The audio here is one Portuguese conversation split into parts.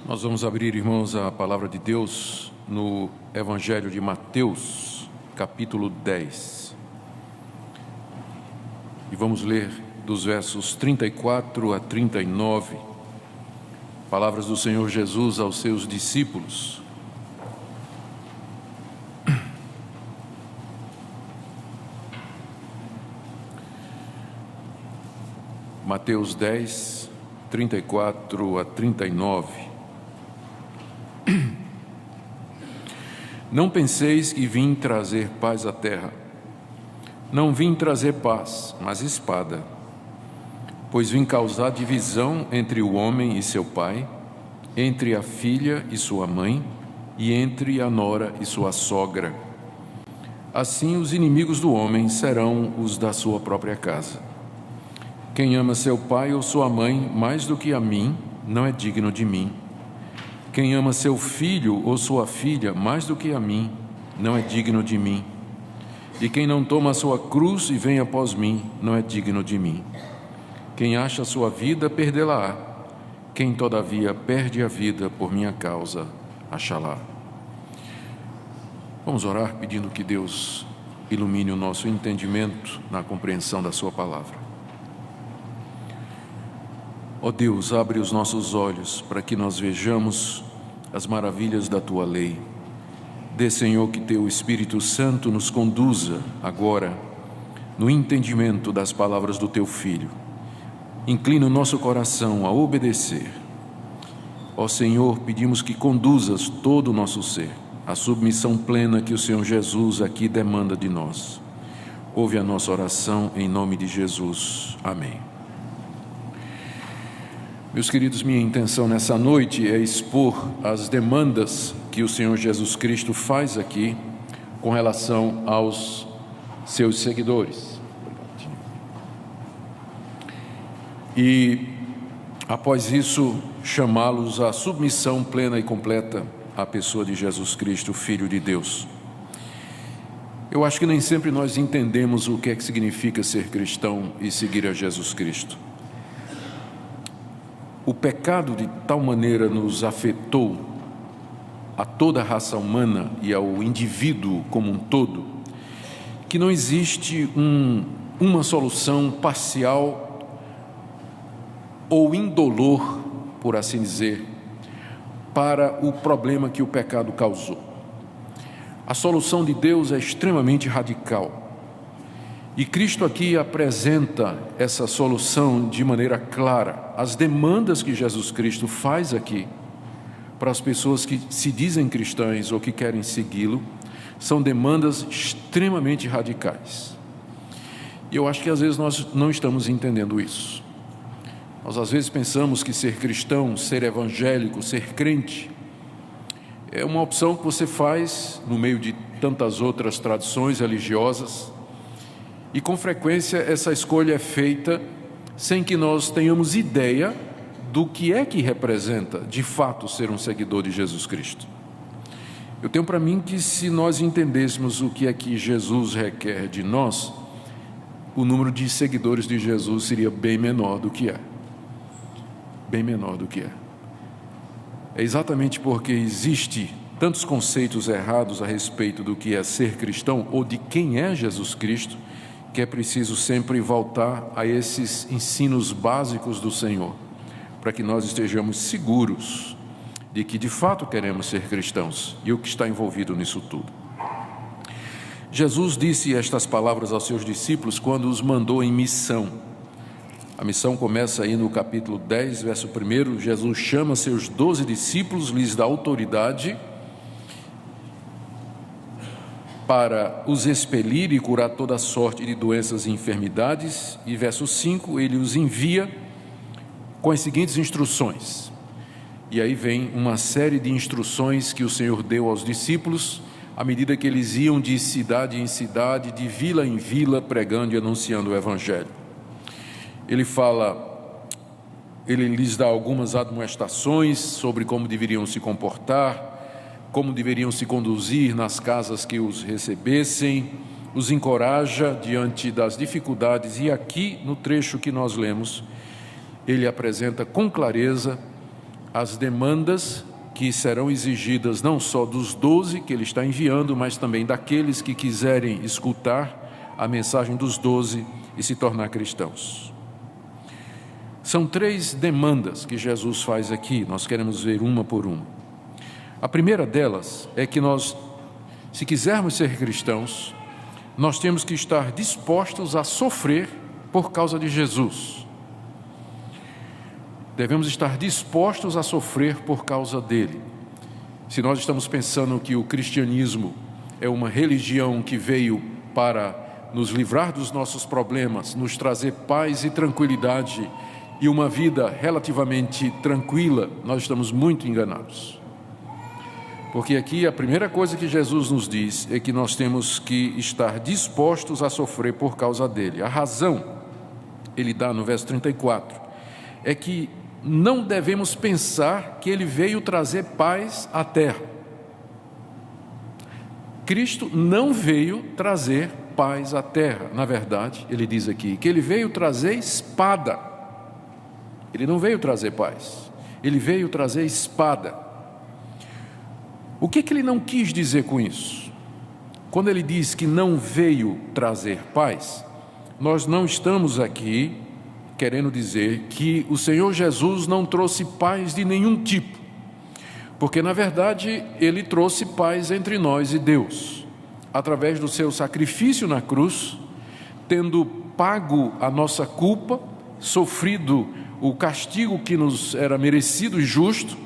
Nós vamos abrir, irmãos, a palavra de Deus no Evangelho de Mateus, capítulo 10. E vamos ler dos versos 34 a 39, palavras do Senhor Jesus aos seus discípulos. Mateus 10, 34 a 39. Não penseis que vim trazer paz à terra. Não vim trazer paz, mas espada. Pois vim causar divisão entre o homem e seu pai, entre a filha e sua mãe, e entre a nora e sua sogra. Assim os inimigos do homem serão os da sua própria casa. Quem ama seu pai ou sua mãe mais do que a mim, não é digno de mim. Quem ama seu filho ou sua filha mais do que a mim, não é digno de mim. E quem não toma a sua cruz e vem após mim, não é digno de mim. Quem acha a sua vida, perdê-la-á. Quem, todavia, perde a vida por minha causa, achá-la. Vamos orar pedindo que Deus ilumine o nosso entendimento na compreensão da sua palavra. Ó Deus, abre os nossos olhos para que nós vejamos as maravilhas da Tua lei. Dê, Senhor, que Teu Espírito Santo nos conduza agora no entendimento das palavras do Teu Filho. Inclina o nosso coração a obedecer. Ó Senhor, pedimos que conduzas todo o nosso ser, à submissão plena que o Senhor Jesus aqui demanda de nós. Ouve a nossa oração em nome de Jesus. Amém. Meus queridos, minha intenção nessa noite é expor as demandas que o Senhor Jesus Cristo faz aqui com relação aos seus seguidores. E, após isso, chamá-los à submissão plena e completa à pessoa de Jesus Cristo, Filho de Deus. Eu acho que nem sempre nós entendemos o que é que significa ser cristão e seguir a Jesus Cristo. O pecado de tal maneira nos afetou a toda a raça humana e ao indivíduo como um todo, que não existe uma solução parcial ou indolor, por assim dizer, para o problema que o pecado causou. A solução de Deus é extremamente radical. E Cristo aqui apresenta essa solução de maneira clara. As demandas que Jesus Cristo faz aqui para as pessoas que se dizem cristãs ou que querem segui-lo são demandas extremamente radicais. E eu acho que às vezes nós não estamos entendendo isso. Nós às vezes pensamos que ser cristão, ser evangélico, ser crente é uma opção que você faz no meio de tantas outras tradições religiosas. E com frequência essa escolha é feita sem que nós tenhamos ideia do que é que representa de fato ser um seguidor de Jesus Cristo. Eu tenho para mim que se nós entendêssemos o que é que Jesus requer de nós, o número de seguidores de Jesus seria bem menor do que é. Bem menor do que é. É exatamente porque existe tantos conceitos errados a respeito do que é ser cristão ou de quem é Jesus Cristo, que é preciso sempre voltar a esses ensinos básicos do Senhor, para que nós estejamos seguros de que de fato queremos ser cristãos e o que está envolvido nisso tudo. Jesus disse estas palavras aos seus discípulos quando os mandou em missão. A missão começa aí no capítulo 10, verso 1. Jesus chama seus 12 discípulos, lhes dá autoridade para os expelir e curar toda sorte de doenças e enfermidades. E verso 5, ele os envia com as seguintes instruções. E aí vem uma série de instruções que o Senhor deu aos discípulos, à medida que eles iam de cidade em cidade, de vila em vila, pregando e anunciando o Evangelho. Ele lhes dá algumas admoestações sobre como deveriam se comportar, como deveriam se conduzir nas casas que os recebessem, os encoraja diante das dificuldades. E aqui, no trecho que nós lemos, ele apresenta com clareza as demandas que serão exigidas não só dos 12 que ele está enviando, mas também daqueles que quiserem escutar a mensagem dos 12 e se tornar cristãos. São 3 demandas que Jesus faz aqui, nós queremos ver uma por uma. A primeira delas é que nós, se quisermos ser cristãos, nós temos que estar dispostos a sofrer por causa de Jesus. Devemos estar dispostos a sofrer por causa dele. Se nós estamos pensando que o cristianismo é uma religião que veio para nos livrar dos nossos problemas, nos trazer paz e tranquilidade e uma vida relativamente tranquila, nós estamos muito enganados. Porque aqui a primeira coisa que Jesus nos diz é que nós temos que estar dispostos a sofrer por causa dele. A razão, ele dá no verso 34, é que não devemos pensar que ele veio trazer paz à terra. Cristo não veio trazer paz à terra. Na verdade, ele diz aqui que ele veio trazer espada. Ele não veio trazer paz, ele veio trazer espada. O que ele não quis dizer com isso? Quando ele diz que não veio trazer paz, nós não estamos aqui querendo dizer que o Senhor Jesus não trouxe paz de nenhum tipo, porque na verdade ele trouxe paz entre nós e Deus, através do seu sacrifício na cruz, tendo pago a nossa culpa, sofrido o castigo que nos era merecido e justo,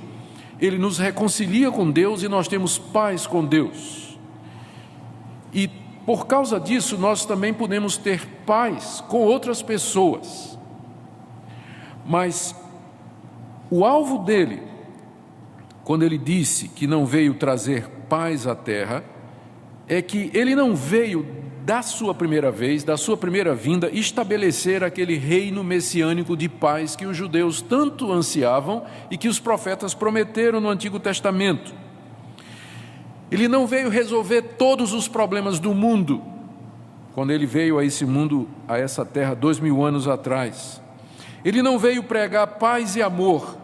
ele nos reconcilia com Deus e nós temos paz com Deus. E por causa disso nós também podemos ter paz com outras pessoas. Mas o alvo dele, quando ele disse que não veio trazer paz à terra, é que ele não veio da sua primeira vez, da sua primeira vinda, estabelecer aquele reino messiânico de paz que os judeus tanto ansiavam e que os profetas prometeram no Antigo Testamento. Ele não veio resolver todos os problemas do mundo, quando ele veio a esse mundo, a essa terra, 2000 anos atrás. Ele não veio pregar paz e amor,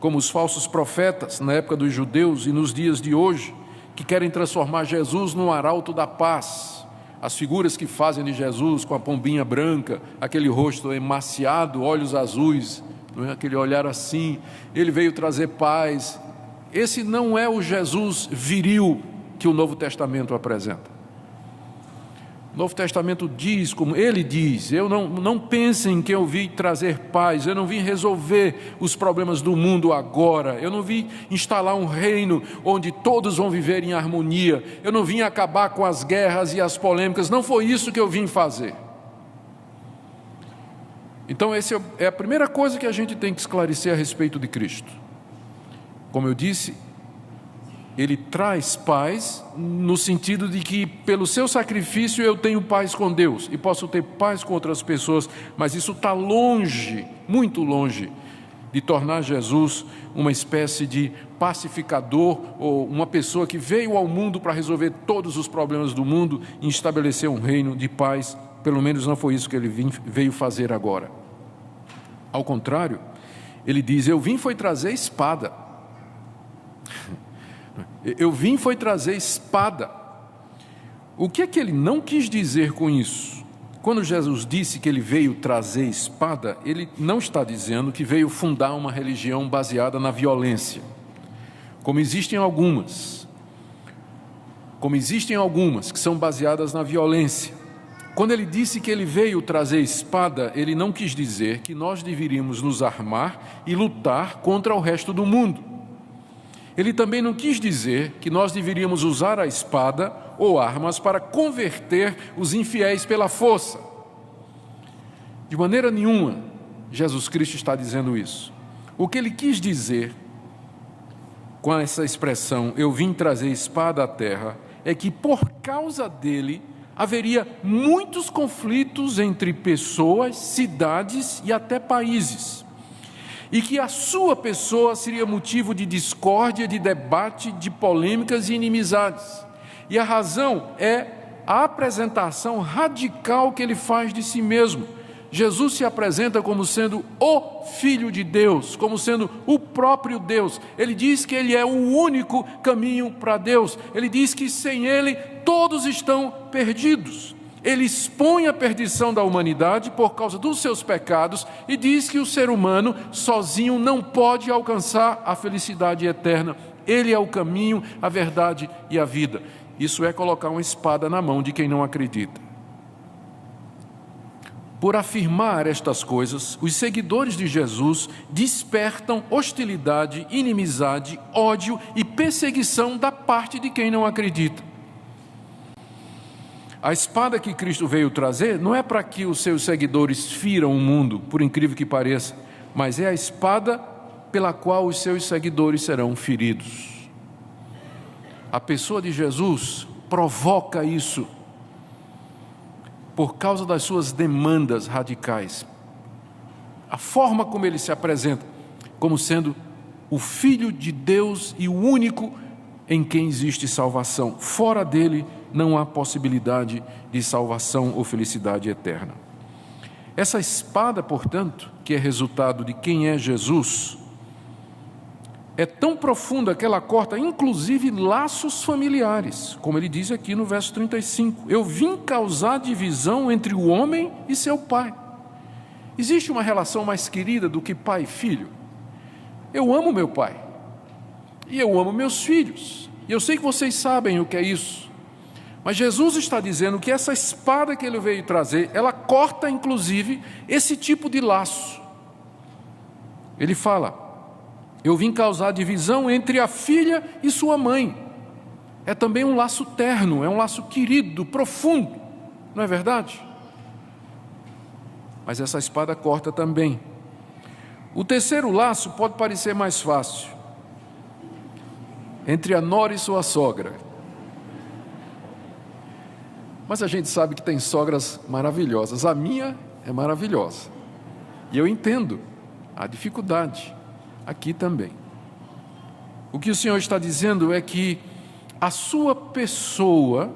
como os falsos profetas na época dos judeus e nos dias de hoje, que querem transformar Jesus no arauto da paz. As figuras que fazem de Jesus com a pombinha branca, aquele rosto emaciado, olhos azuis, não é? Aquele olhar assim, ele veio trazer paz. Esse não é o Jesus viril que o Novo Testamento apresenta. O Novo Testamento diz, como ele diz, não pensem que eu vim trazer paz, eu não vim resolver os problemas do mundo agora, eu não vim instalar um reino onde todos vão viver em harmonia, eu não vim acabar com as guerras e as polêmicas, não foi isso que eu vim fazer. Então essa é a primeira coisa que a gente tem que esclarecer a respeito de Cristo. Como eu disse, ele traz paz no sentido de que pelo seu sacrifício eu tenho paz com Deus e posso ter paz com outras pessoas, mas isso está longe, muito longe, de tornar Jesus uma espécie de pacificador ou uma pessoa que veio ao mundo para resolver todos os problemas do mundo e estabelecer um reino de paz. Pelo menos não foi isso que ele veio fazer agora. Ao contrário, ele diz, eu vim foi trazer espada. Eu vim foi trazer espada. O que é que ele não quis dizer com isso? Quando Jesus disse que ele veio trazer espada, ele não está dizendo que veio fundar uma religião baseada na violência, como existem algumas que são baseadas na violência. Quando ele disse que ele veio trazer espada, ele não quis dizer que nós deveríamos nos armar e lutar contra o resto do mundo. Ele também não quis dizer que nós deveríamos usar a espada ou armas para converter os infiéis pela força. De maneira nenhuma, Jesus Cristo está dizendo isso. O que ele quis dizer com essa expressão, eu vim trazer espada à terra, é que por causa dele haveria muitos conflitos entre pessoas, cidades e até países. E que a sua pessoa seria motivo de discórdia, de debate, de polêmicas e inimizades. E a razão é a apresentação radical que ele faz de si mesmo, Jesus se apresenta como sendo o Filho de Deus, como sendo o próprio Deus. Ele diz que Ele é o único caminho para Deus. Ele diz que sem Ele todos estão perdidos. Ele expõe a perdição da humanidade por causa dos seus pecados e diz que o ser humano sozinho não pode alcançar a felicidade eterna. Ele é o caminho, a verdade e a vida. Isso é colocar uma espada na mão de quem não acredita. Por afirmar estas coisas, os seguidores de Jesus despertam hostilidade, inimizade, ódio e perseguição da parte de quem não acredita. A espada que Cristo veio trazer não é para que os seus seguidores firam o mundo, por incrível que pareça, mas é a espada pela qual os seus seguidores serão feridos. A pessoa de Jesus provoca isso por causa das suas demandas radicais. A forma como ele se apresenta como sendo o Filho de Deus e o único em quem existe salvação. Fora dele não há possibilidade de salvação ou felicidade eterna. Essa espada, portanto, que é resultado de quem é Jesus, é tão profunda que ela corta inclusive laços familiares, como ele diz aqui no verso 35. Eu vim causar divisão entre o homem e seu pai. Existe uma relação mais querida do que pai e filho? Eu amo meu pai e eu amo meus filhos, e eu sei que vocês sabem o que é isso, mas Jesus está dizendo que essa espada que ele veio trazer, ela corta inclusive esse tipo de laço. Ele fala: eu vim causar divisão entre a filha e sua mãe. É também um laço terno, é um laço querido, profundo, não é verdade? Mas essa espada corta também. O terceiro laço pode parecer mais fácil, entre a nora e sua sogra. Mas a gente sabe que tem sogras maravilhosas. A minha é maravilhosa, e eu entendo a dificuldade aqui também. O que o Senhor está dizendo é que a sua pessoa,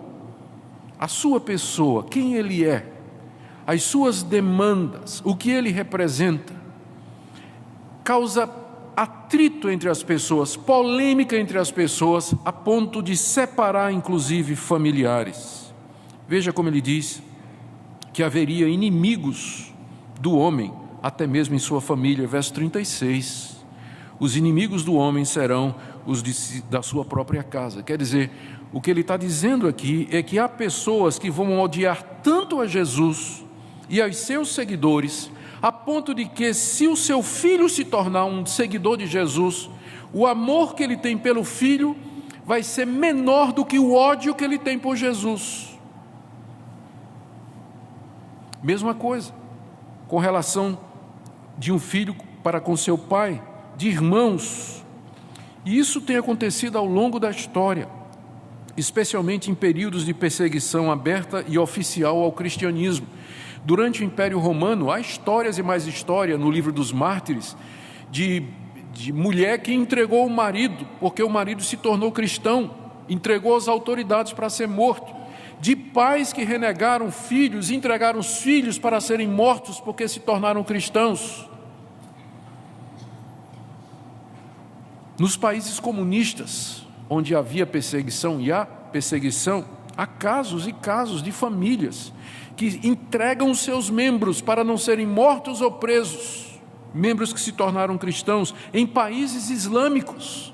quem Ele é, as suas demandas, o que Ele representa, causa atrito entre as pessoas, polêmica entre as pessoas, a ponto de separar inclusive familiares. Veja como ele diz que haveria inimigos do homem, até mesmo em sua família, verso 36. Os inimigos do homem serão os da sua própria casa. Quer dizer, o que ele está dizendo aqui é que há pessoas que vão odiar tanto a Jesus e aos seus seguidores, a ponto de que, se o seu filho se tornar um seguidor de Jesus, o amor que ele tem pelo filho vai ser menor do que o ódio que ele tem por Jesus. Mesma coisa com relação de um filho para com seu pai, de irmãos. E isso tem acontecido ao longo da história, especialmente em períodos de perseguição aberta e oficial ao cristianismo. Durante o Império Romano, há histórias e mais história no livro dos Mártires de mulher que entregou o marido, porque o marido se tornou cristão, entregou às autoridades para ser morto. De pais que renegaram filhos, entregaram os filhos para serem mortos porque se tornaram cristãos. Nos países comunistas, onde havia perseguição e há perseguição, há casos e casos de famílias que entregam os seus membros para não serem mortos ou presos, membros que se tornaram cristãos em países islâmicos.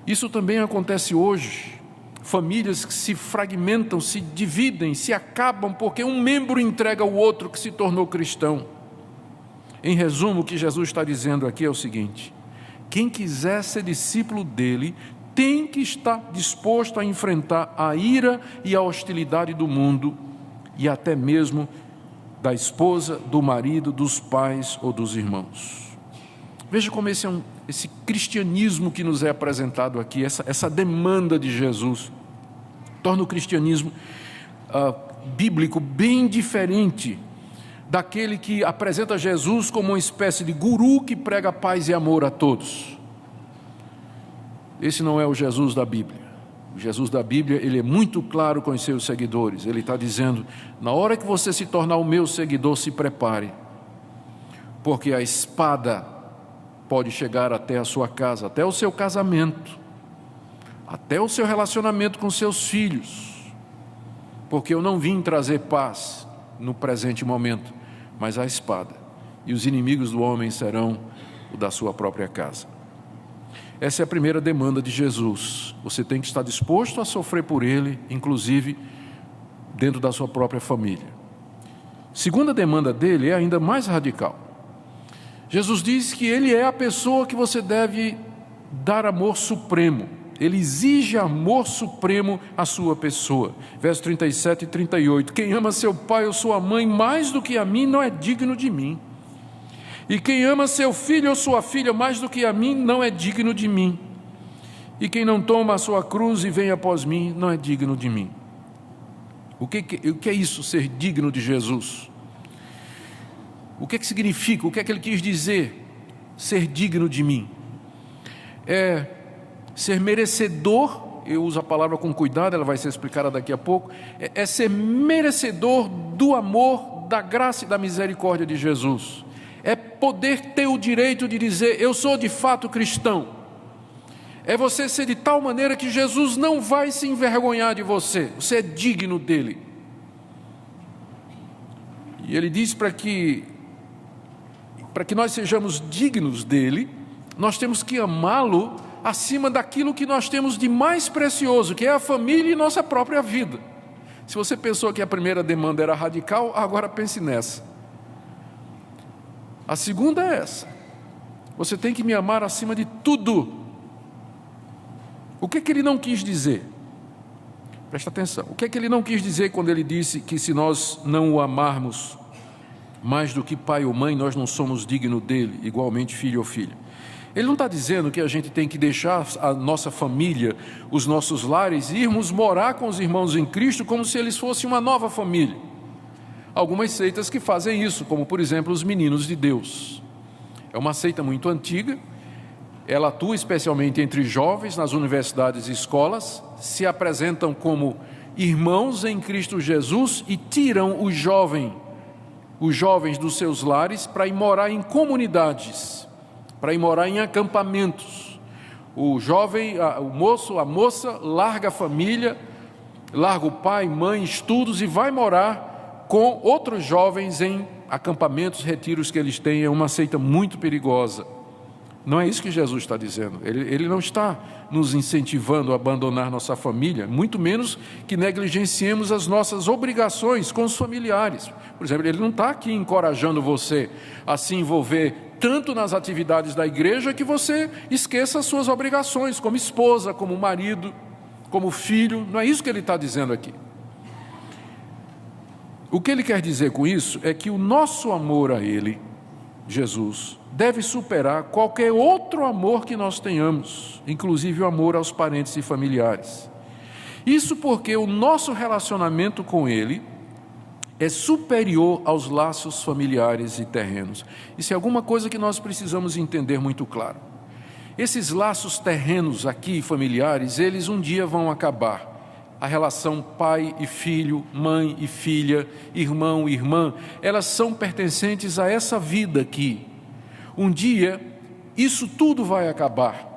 Isso também acontece hoje. Famílias que se fragmentam, se dividem, se acabam porque um membro entrega ao outro que se tornou cristão. Em resumo, o que Jesus está dizendo aqui é o seguinte: quem quiser ser discípulo dele tem que estar disposto a enfrentar a ira e a hostilidade do mundo e até mesmo da esposa, do marido, dos pais ou dos irmãos. Veja como esse cristianismo que nos é apresentado aqui, essa demanda de Jesus, torna o cristianismo bíblico bem diferente daquele que apresenta Jesus como uma espécie de guru que prega paz e amor a todos. Esse não é o Jesus da Bíblia. O Jesus da Bíblia, ele é muito claro com os seus seguidores. Ele está dizendo, na hora que você se tornar o meu seguidor, se prepare, porque a espada pode chegar até a sua casa, até o seu casamento, até o seu relacionamento com seus filhos, porque eu não vim trazer paz no presente momento, mas a espada, e os inimigos do homem serão o da sua própria casa. Essa é a primeira demanda de Jesus. Você tem que estar disposto a sofrer por ele, inclusive dentro da sua própria família. Segunda demanda dele é ainda mais radical. Jesus diz que ele é a pessoa que você deve dar amor supremo. Ele exige amor supremo à sua pessoa. Versos 37 e 38. Quem ama seu pai ou sua mãe mais do que a mim não é digno de mim. E quem ama seu filho ou sua filha mais do que a mim, não é digno de mim. E quem não toma a sua cruz e vem após mim, não é digno de mim. O que é isso, ser digno de Jesus? O que significa? O que é que ele quis dizer, ser digno de mim? É ser merecedor, eu uso a palavra com cuidado, ela vai ser explicada daqui a pouco, é ser merecedor do amor, da graça e da misericórdia de Jesus. É poder ter o direito de dizer, eu sou de fato cristão. É você ser de tal maneira que Jesus não vai se envergonhar de você. Você é digno dele. E ele diz para que nós sejamos dignos dele, nós temos que amá-lo acima daquilo que nós temos de mais precioso, que é a família e nossa própria vida. Se você pensou que a primeira demanda era radical, agora pense nessa. A segunda é essa: você tem que me amar acima de tudo. O que ele não quis dizer? Presta atenção. O que ele não quis dizer quando ele disse que se nós não o amarmos mais do que pai ou mãe, nós não somos dignos dele, igualmente filho ou filha? Ele não está dizendo que a gente tem que deixar a nossa família, os nossos lares, e irmos morar com os irmãos em Cristo como se eles fossem uma nova família. Algumas seitas que fazem isso, como por exemplo os Meninos de Deus. É uma seita muito antiga, ela atua especialmente entre jovens nas universidades e escolas, se apresentam como irmãos em Cristo Jesus e tiram os jovens dos seus lares para ir morar em comunidades, para ir morar em acampamentos. O jovem, o moço, a moça, larga a família, larga o pai, mãe, estudos e vai morar com outros jovens em acampamentos, retiros que eles têm. É uma seita muito perigosa. Não é isso que Jesus está dizendo. Ele não está nos incentivando a abandonar nossa família, muito menos que negligenciemos as nossas obrigações com os familiares. Por exemplo, ele não está aqui encorajando você a se envolver tanto nas atividades da igreja que você esqueça as suas obrigações como esposa, como marido, como filho. Não é isso que ele está dizendo aqui. O que ele quer dizer com isso é que o nosso amor a ele, Jesus, deve superar qualquer outro amor que nós tenhamos, inclusive o amor aos parentes e familiares. Isso porque o nosso relacionamento com ele é superior aos laços familiares e terrenos. Isso é alguma coisa que nós precisamos entender muito claro. Esses laços terrenos aqui, familiares, eles um dia vão acabar. A relação pai e filho, mãe e filha, irmão e irmã, elas são pertencentes a essa vida aqui. Um dia, isso tudo vai acabar.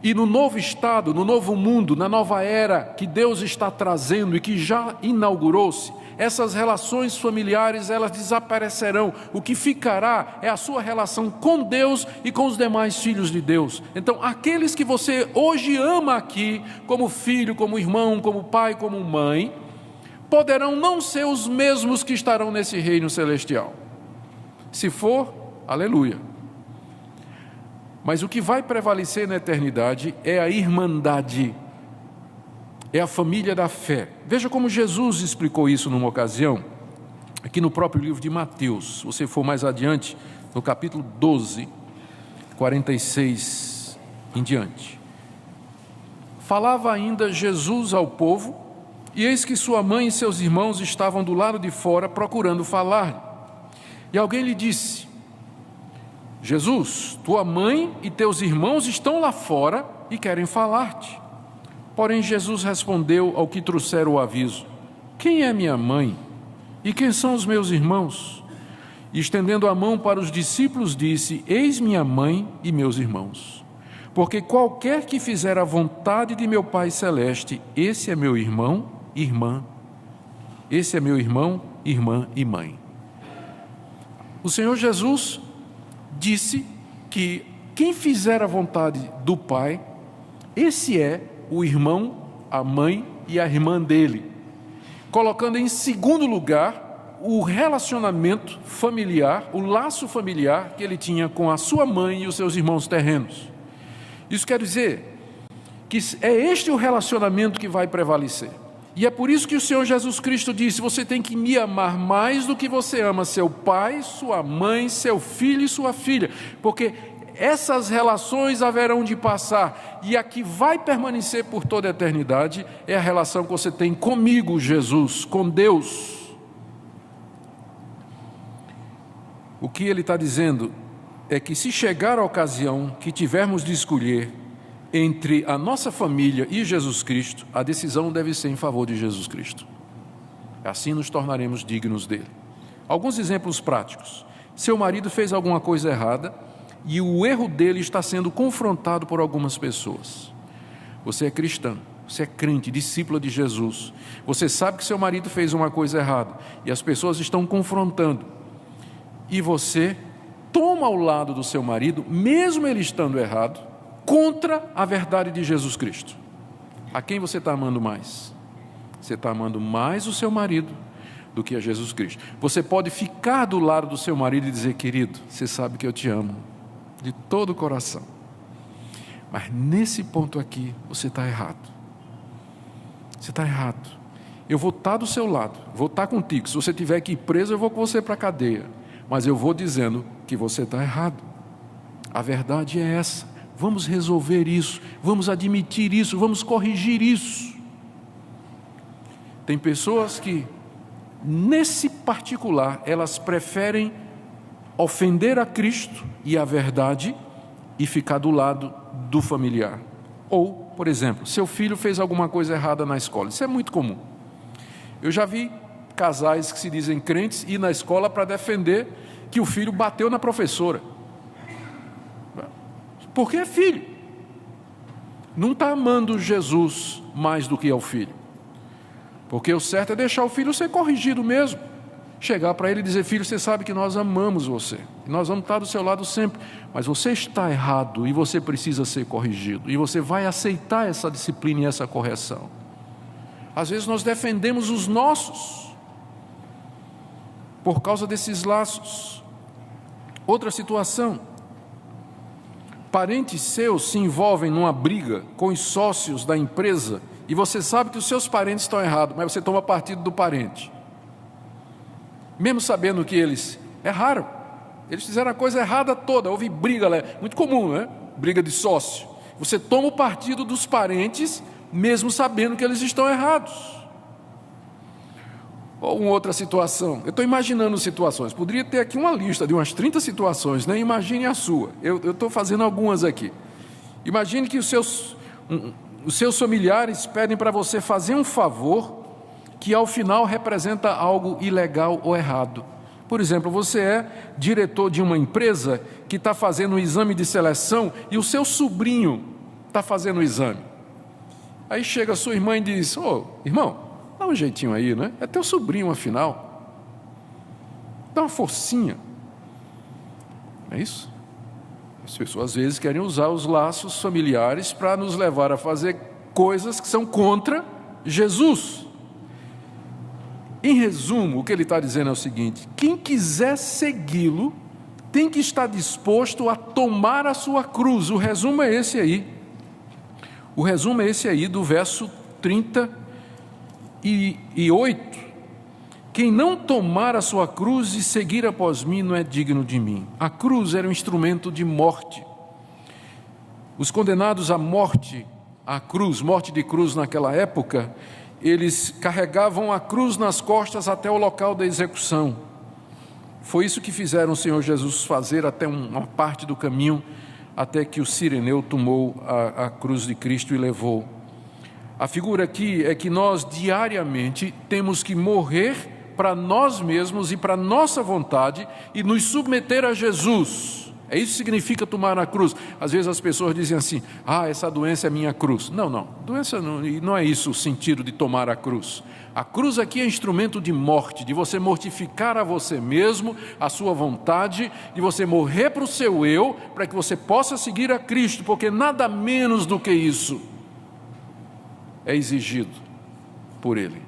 E no novo estado, no novo mundo, na nova era que Deus está trazendo e que já inaugurou-se, essas relações familiares, elas desaparecerão. O que ficará é a sua relação com Deus e com os demais filhos de Deus. Então, aqueles que você hoje ama aqui, como filho, como irmão, como pai, como mãe, poderão não ser os mesmos que estarão nesse reino celestial. Se for, aleluia. Mas o que vai prevalecer na eternidade é a irmandade, é a família da fé. Veja como Jesus explicou isso numa ocasião, aqui no próprio livro de Mateus. Se você for mais adiante, no capítulo 12, 46 em diante. Falava ainda Jesus ao povo, e eis que sua mãe e seus irmãos estavam do lado de fora procurando falar. E alguém lhe disse: Jesus, tua mãe e teus irmãos estão lá fora e querem falar-te. Porém, Jesus respondeu ao que trouxeram o aviso: quem é minha mãe? E quem são os meus irmãos? E estendendo a mão para os discípulos, disse: eis minha mãe e meus irmãos. Porque qualquer que fizer a vontade de meu Pai Celeste, esse é meu irmão, irmã. Esse é meu irmão, irmã e mãe. O Senhor Jesus disse que quem fizer a vontade do Pai, esse é o irmão, a mãe e a irmã dele, colocando em segundo lugar o relacionamento familiar, o laço familiar que ele tinha com a sua mãe e os seus irmãos terrenos. Isso quer dizer que é este o relacionamento que vai prevalecer. E é por isso que o Senhor Jesus Cristo disse: você tem que me amar mais do que você ama seu pai, sua mãe, seu filho e sua filha, porque essas relações haverão de passar, e a que vai permanecer por toda a eternidade é a relação que você tem comigo, Jesus, com Deus. O que ele está dizendo é que se chegar a ocasião que tivermos de escolher entre a nossa família e Jesus Cristo, a decisão deve ser em favor de Jesus Cristo. Assim nos tornaremos dignos dele. Alguns exemplos práticos. Seu marido fez alguma coisa errada e o erro dele está sendo confrontado por algumas pessoas. Você é cristão, você é crente, discípula de Jesus. Você sabe que seu marido fez uma coisa errada e as pessoas estão confrontando. E você toma ao lado do seu marido, mesmo ele estando errado, contra a verdade de Jesus Cristo. A quem você está amando mais? Você está amando mais o seu marido do que a Jesus Cristo. Você pode ficar do lado do seu marido e dizer: querido, você sabe que eu te amo de todo o coração, mas nesse ponto aqui você está errado. Você está errado. Eu vou estar do seu lado, vou estar contigo. Se você tiver que ir preso, eu vou com você para a cadeia, mas eu vou dizendo que você está errado. A verdade é essa. Vamos resolver isso, vamos admitir isso, vamos corrigir isso. Tem pessoas que, nesse particular, elas preferem ofender a Cristo e a verdade e ficar do lado do familiar. Ou, por exemplo, seu filho fez alguma coisa errada na escola. Isso é muito comum. Eu já vi casais que se dizem crentes ir na escola para defender que o filho bateu na professora. Porque é filho. Não está amando Jesus mais do que ao filho. Porque o certo é deixar o filho ser corrigido mesmo. Chegar para ele e dizer: filho, você sabe que nós amamos você. E nós vamos estar do seu lado sempre. Mas você está errado e você precisa ser corrigido. E você vai aceitar essa disciplina e essa correção. Às vezes nós defendemos os nossos por causa desses laços. Outra situação. Parentes seus se envolvem numa briga com os sócios da empresa e você sabe que os seus parentes estão errados, mas você toma partido do parente. Mesmo sabendo que eles erraram, eles fizeram a coisa errada toda, houve briga, muito comum, né? Briga de sócio. Você toma o partido dos parentes, mesmo sabendo que eles estão errados. Ou uma outra situação, eu estou imaginando situações, poderia ter aqui uma lista de umas 30 situações, né? Imagine a sua, eu estou fazendo algumas aqui. Imagine que os seus familiares pedem para você fazer um favor que ao final representa algo ilegal ou errado. Por exemplo, você é diretor de uma empresa que está fazendo um exame de seleção e o seu sobrinho está fazendo o exame. Aí chega a sua irmã e diz: ô, irmão, dá um jeitinho aí, né? É teu sobrinho, afinal. Dá uma forcinha. Não é isso? As pessoas às vezes querem usar os laços familiares para nos levar a fazer coisas que são contra Jesus. Em resumo, o que ele está dizendo é o seguinte: quem quiser segui-lo tem que estar disposto a tomar a sua cruz. O resumo é esse aí. O resumo é esse aí do verso 38. Quem não tomar a sua cruz e seguir após mim não é digno de mim. A cruz era um instrumento de morte. Os condenados à morte, à cruz, morte de cruz naquela época, eles carregavam a cruz nas costas até o local da execução. Foi isso que fizeram o Senhor Jesus fazer até uma parte do caminho, até que o Cireneu tomou a cruz de Cristo e levou. A figura aqui é que nós diariamente temos que morrer para nós mesmos e para nossa vontade e nos submeter a Jesus. É isso que significa tomar a cruz. Às vezes as pessoas dizem assim: essa doença é minha cruz. Não, doença não é isso o sentido de tomar a cruz. A cruz aqui é instrumento de morte, de você mortificar a você mesmo, a sua vontade, de você morrer para o seu eu, para que você possa seguir a Cristo, porque nada menos do que isso é exigido por Ele.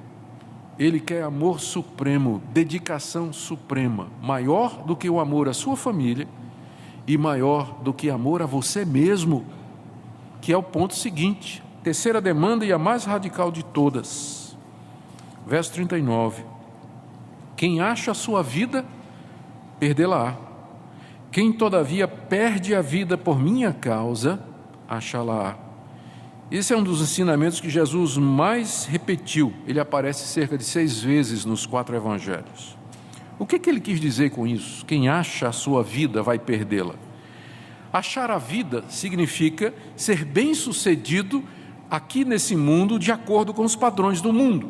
Ele quer amor supremo, dedicação suprema, maior do que o amor à sua família e maior do que amor a você mesmo, que é o ponto seguinte, terceira demanda e a mais radical de todas. Verso 39. Quem acha a sua vida, perdê-la-á. Quem todavia perde a vida por minha causa, achá-la-á. Esse é um dos ensinamentos que Jesus mais repetiu. Ele aparece cerca de 6 vezes nos 4 evangelhos. O que ele quis dizer com isso? Quem acha a sua vida vai perdê-la. Achar a vida significa ser bem-sucedido aqui nesse mundo de acordo com os padrões do mundo.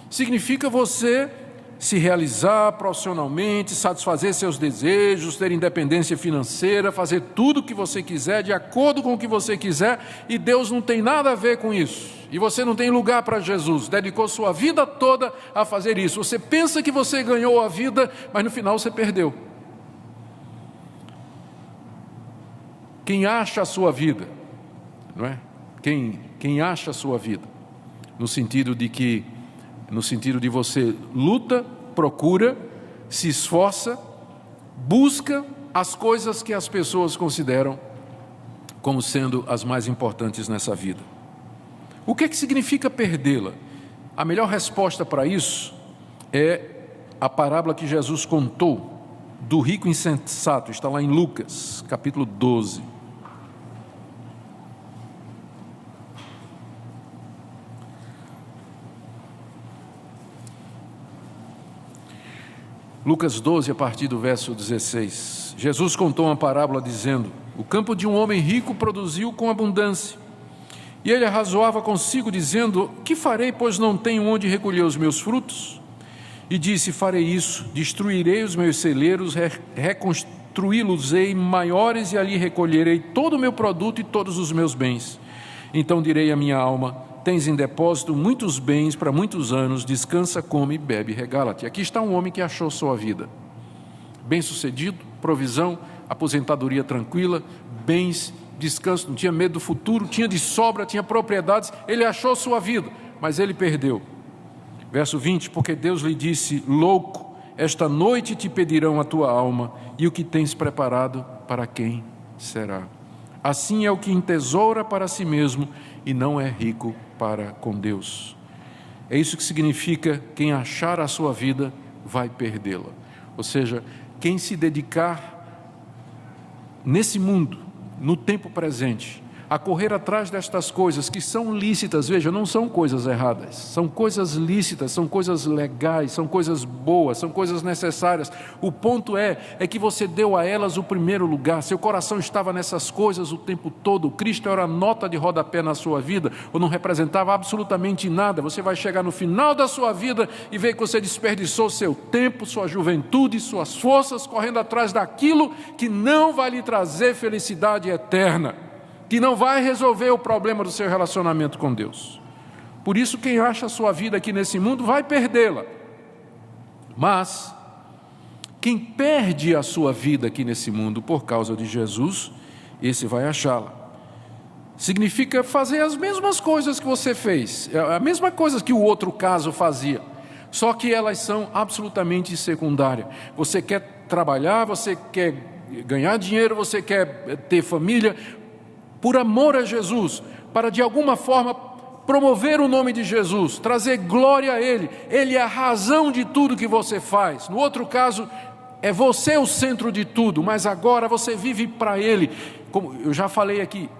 Significa você se realizar profissionalmente, satisfazer seus desejos, ter independência financeira, fazer tudo o que você quiser, de acordo com o que você quiser, e Deus não tem nada a ver com isso. E você não tem lugar para Jesus, dedicou sua vida toda a fazer isso. Você pensa que você ganhou a vida, mas no final você perdeu. Quem acha a sua vida, não é? Quem acha a sua vida, no sentido de você luta, procura, se esforça, busca as coisas que as pessoas consideram como sendo as mais importantes nessa vida. O que significa perdê-la? A melhor resposta para isso é a parábola que Jesus contou do rico insensato, está lá em Lucas, capítulo 12. Lucas 12, a partir do verso 16. Jesus contou uma parábola dizendo: o campo de um homem rico produziu com abundância. E ele arrazoava consigo, dizendo: que farei, pois não tenho onde recolher os meus frutos? E disse: farei isso, destruirei os meus celeiros, reconstruí-los-ei maiores, e ali recolherei todo o meu produto e todos os meus bens. Então direi à minha alma: tens em depósito muitos bens para muitos anos, descansa, come, bebe, regala-te. Aqui está um homem que achou sua vida. Bem-sucedido, provisão, aposentadoria tranquila, bens, descanso, não tinha medo do futuro, tinha de sobra, tinha propriedades, ele achou sua vida, mas ele perdeu. Verso 20, porque Deus lhe disse: louco, esta noite te pedirão a tua alma, e o que tens preparado, para quem será? Assim é o que entesoura para si mesmo e não é rico para com Deus. É isso que significa: quem achar a sua vida vai perdê-la. Ou seja, quem se dedicar nesse mundo, no tempo presente, a correr atrás destas coisas que são lícitas, veja, não são coisas erradas, são coisas lícitas, são coisas legais, são coisas boas, são coisas necessárias. O ponto é que você deu a elas o primeiro lugar, seu coração estava nessas coisas o tempo todo. Cristo era nota de rodapé na sua vida, ou não representava absolutamente nada. Você vai chegar no final da sua vida e ver que você desperdiçou seu tempo, sua juventude, suas forças, correndo atrás daquilo que não vai lhe trazer felicidade eterna, que não vai resolver o problema do seu relacionamento com Deus. Por isso, quem acha a sua vida aqui nesse mundo vai perdê-la. Mas quem perde a sua vida aqui nesse mundo por causa de Jesus, esse vai achá-la. Significa fazer as mesmas coisas que você fez, a mesma coisa que o outro caso fazia, só que elas são absolutamente secundárias. Você quer trabalhar, você quer ganhar dinheiro, você quer ter família, por amor a Jesus, para de alguma forma promover o nome de Jesus, trazer glória a Ele. Ele é a razão de tudo que você faz. No outro caso, é você o centro de tudo, mas agora você vive para Ele. Como eu já falei aqui,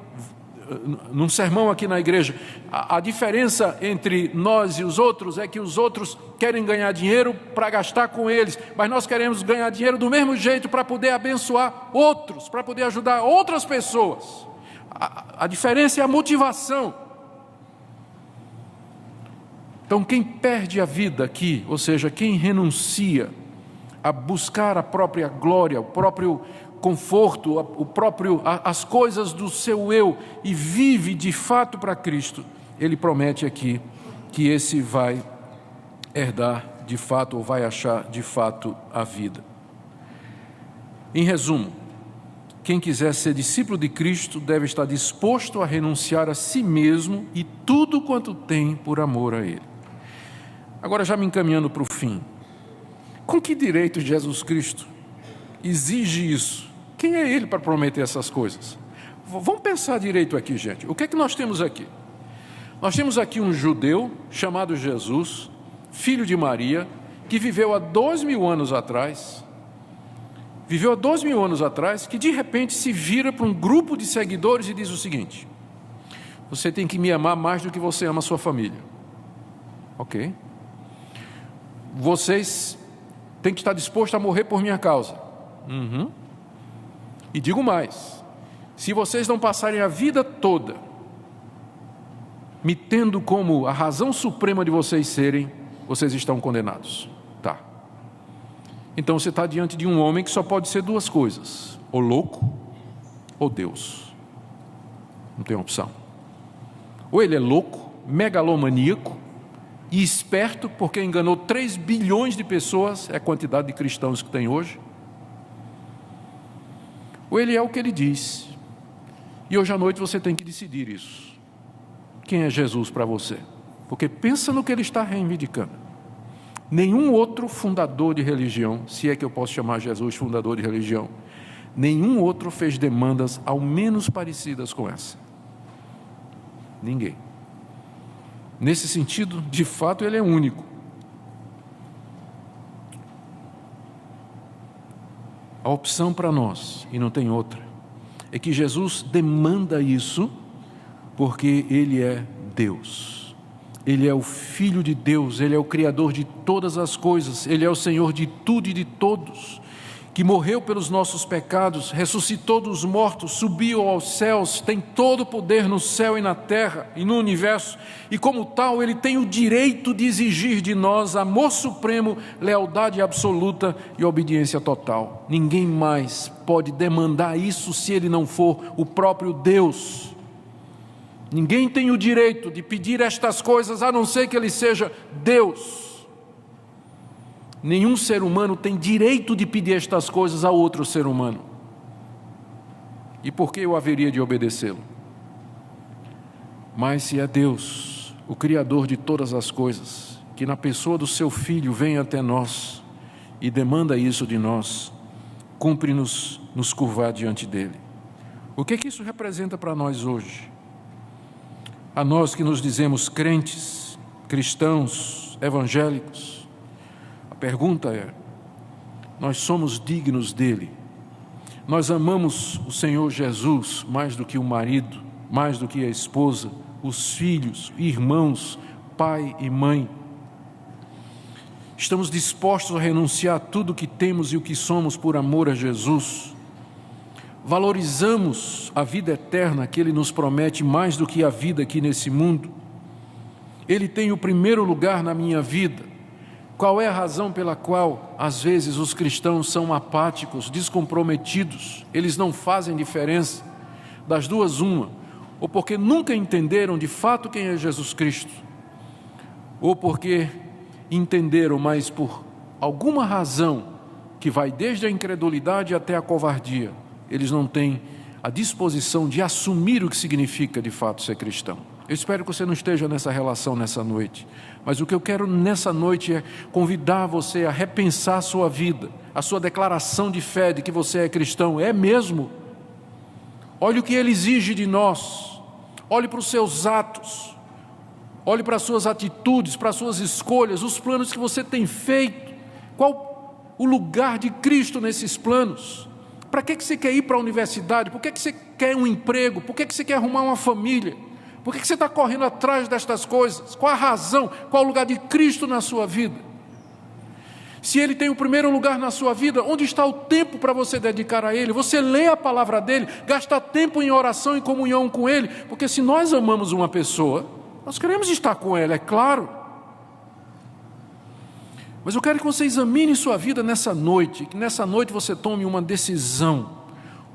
num sermão aqui na igreja, a diferença entre nós e os outros é que os outros querem ganhar dinheiro para gastar com eles, mas nós queremos ganhar dinheiro do mesmo jeito para poder abençoar outros, para poder ajudar outras pessoas. A diferença é a motivação. Então, quem perde a vida aqui, ou seja, quem renuncia a buscar a própria glória, o próprio conforto, as coisas do seu eu e vive de fato para Cristo, ele promete aqui que esse vai herdar de fato, ou vai achar de fato a vida. Em resumo, quem quiser ser discípulo de Cristo deve estar disposto a renunciar a si mesmo e tudo quanto tem por amor a Ele. Agora, já me encaminhando para o fim, com que direito Jesus Cristo exige isso? Quem é Ele para prometer essas coisas? Vamos pensar direito aqui, gente. O que é que nós temos aqui? Nós temos aqui um judeu chamado Jesus, filho de Maria, que viveu há 2000 anos atrás, que de repente se vira para um grupo de seguidores e diz o seguinte: você tem que me amar mais do que você ama a sua família. Ok? Vocês têm que estar dispostos a morrer por minha causa. E digo mais: se vocês não passarem a vida toda me tendo como a razão suprema de vocês serem, vocês estão condenados. Tá. Então você está diante de um homem que só pode ser duas coisas: ou louco ou Deus. Não tem opção. Ou ele é louco, megalomaníaco e esperto, porque enganou 3 bilhões de pessoas, é a quantidade de cristãos que tem hoje. Ou ele é o que ele diz. E hoje à noite você tem que decidir isso. Quem é Jesus para você? Porque pensa no que ele está reivindicando. Nenhum outro fundador de religião, se é que eu posso chamar Jesus fundador de religião, nenhum outro fez demandas ao menos parecidas com essa. Ninguém. Nesse sentido, de fato, ele é único. A opção para nós, e não tem outra, é que Jesus demanda isso porque Ele é Deus. Ele é o Filho de Deus, Ele é o Criador de todas as coisas, Ele é o Senhor de tudo e de todos, que morreu pelos nossos pecados, ressuscitou dos mortos, subiu aos céus, tem todo o poder no céu e na terra e no universo, e como tal Ele tem o direito de exigir de nós amor supremo, lealdade absoluta e obediência total. Ninguém mais pode demandar isso se Ele não for o próprio Deus. Ninguém tem o direito de pedir estas coisas a não ser que Ele seja Deus. Nenhum ser humano tem direito de pedir estas coisas a outro ser humano. E por que eu haveria de obedecê-lo? Mas se é Deus, o Criador de todas as coisas, que na pessoa do seu Filho vem até nós e demanda isso de nós, cumpre-nos nos curvar diante dEle. O que isso representa para nós hoje? A nós que nos dizemos crentes, cristãos, evangélicos, a pergunta é: nós somos dignos dele? Nós amamos o Senhor Jesus mais do que o marido, mais do que a esposa, os filhos, irmãos, pai e mãe? Estamos dispostos a renunciar a tudo o que temos e o que somos por amor a Jesus? Valorizamos a vida eterna que Ele nos promete mais do que a vida aqui nesse mundo? Ele tem o primeiro lugar na minha vida. Qual é a razão pela qual, às vezes, os cristãos são apáticos, descomprometidos? Eles não fazem diferença. Das duas, uma: ou porque nunca entenderam de fato quem é Jesus Cristo, ou porque entenderam, mas por alguma razão que vai desde a incredulidade até a covardia, eles não têm a disposição de assumir o que significa de fato ser cristão. Eu espero que você não esteja nessa relação nessa noite, mas o que eu quero nessa noite é convidar você a repensar a sua vida, a sua declaração de fé de que você é cristão. É mesmo? Olhe o que Ele exige de nós, olhe para os seus atos, olhe para as suas atitudes, para as suas escolhas, os planos que você tem feito. Qual o lugar de Cristo nesses planos? Para que você quer ir para a universidade? Por que você quer um emprego? Por que você quer arrumar uma família? Por que você está correndo atrás destas coisas? Qual a razão? Qual o lugar de Cristo na sua vida? Se Ele tem o primeiro lugar na sua vida, onde está o tempo para você dedicar a Ele? Você lê a palavra dEle, gasta tempo em oração e comunhão com Ele, porque se nós amamos uma pessoa, nós queremos estar com ela, é claro. Mas eu quero que você examine sua vida nessa noite, que nessa noite você tome uma decisão.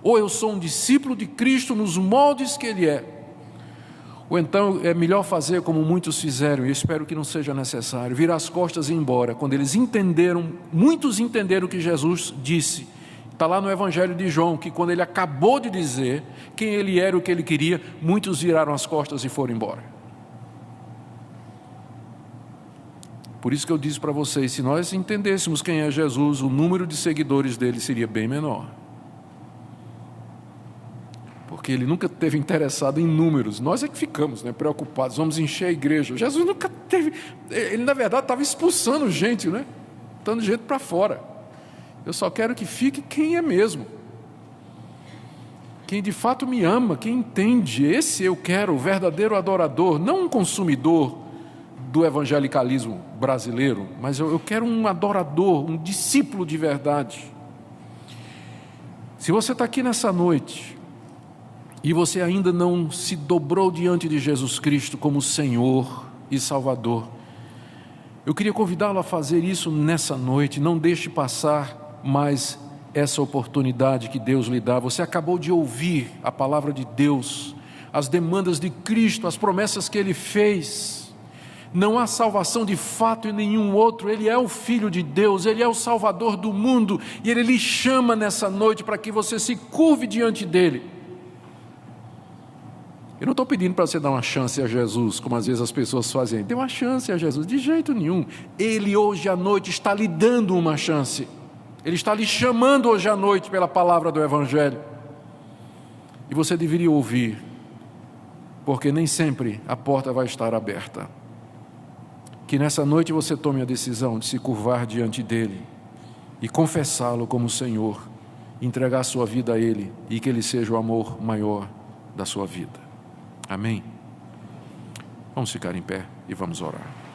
Ou eu sou um discípulo de Cristo nos moldes que Ele é, ou então é melhor fazer como muitos fizeram, e eu espero que não seja necessário, virar as costas e ir embora. Quando eles entenderam, muitos entenderam o que Jesus disse. Está lá no Evangelho de João, que quando ele acabou de dizer quem ele era, o que ele queria, muitos viraram as costas e foram embora. Por isso que eu disse para vocês, se nós entendêssemos quem é Jesus, o número de seguidores dele seria bem menor. Porque ele nunca esteve interessado em números. Nós é que ficamos, né, preocupados, vamos encher a igreja. Jesus nunca teve, ele na verdade estava expulsando gente, né, botando gente para fora. Eu só quero que fique quem é mesmo. Quem de fato me ama, quem entende, esse eu quero, o verdadeiro adorador, não um consumidor do evangelicalismo brasileiro, mas eu quero um adorador, um discípulo de verdade. Se você está aqui nessa noite e você ainda não se dobrou diante de Jesus Cristo como Senhor e Salvador, eu queria convidá-lo a fazer isso nessa noite. Não deixe passar mais essa oportunidade que Deus lhe dá. Você acabou de ouvir a palavra de Deus, as demandas de Cristo, as promessas que Ele fez. Não há salvação de fato em nenhum outro. Ele é o Filho de Deus, Ele é o Salvador do mundo, e Ele lhe chama nessa noite para que você se curve diante dEle. Eu não estou pedindo para você dar uma chance a Jesus, como às vezes as pessoas fazem. Dê uma chance a Jesus, de jeito nenhum. Ele hoje à noite está lhe dando uma chance. Ele está lhe chamando hoje à noite pela palavra do Evangelho. E você deveria ouvir, porque nem sempre a porta vai estar aberta. Que nessa noite você tome a decisão de se curvar diante dEle e confessá-lo como Senhor, entregar sua vida a Ele e que Ele seja o amor maior da sua vida. Amém? Vamos ficar em pé e vamos orar.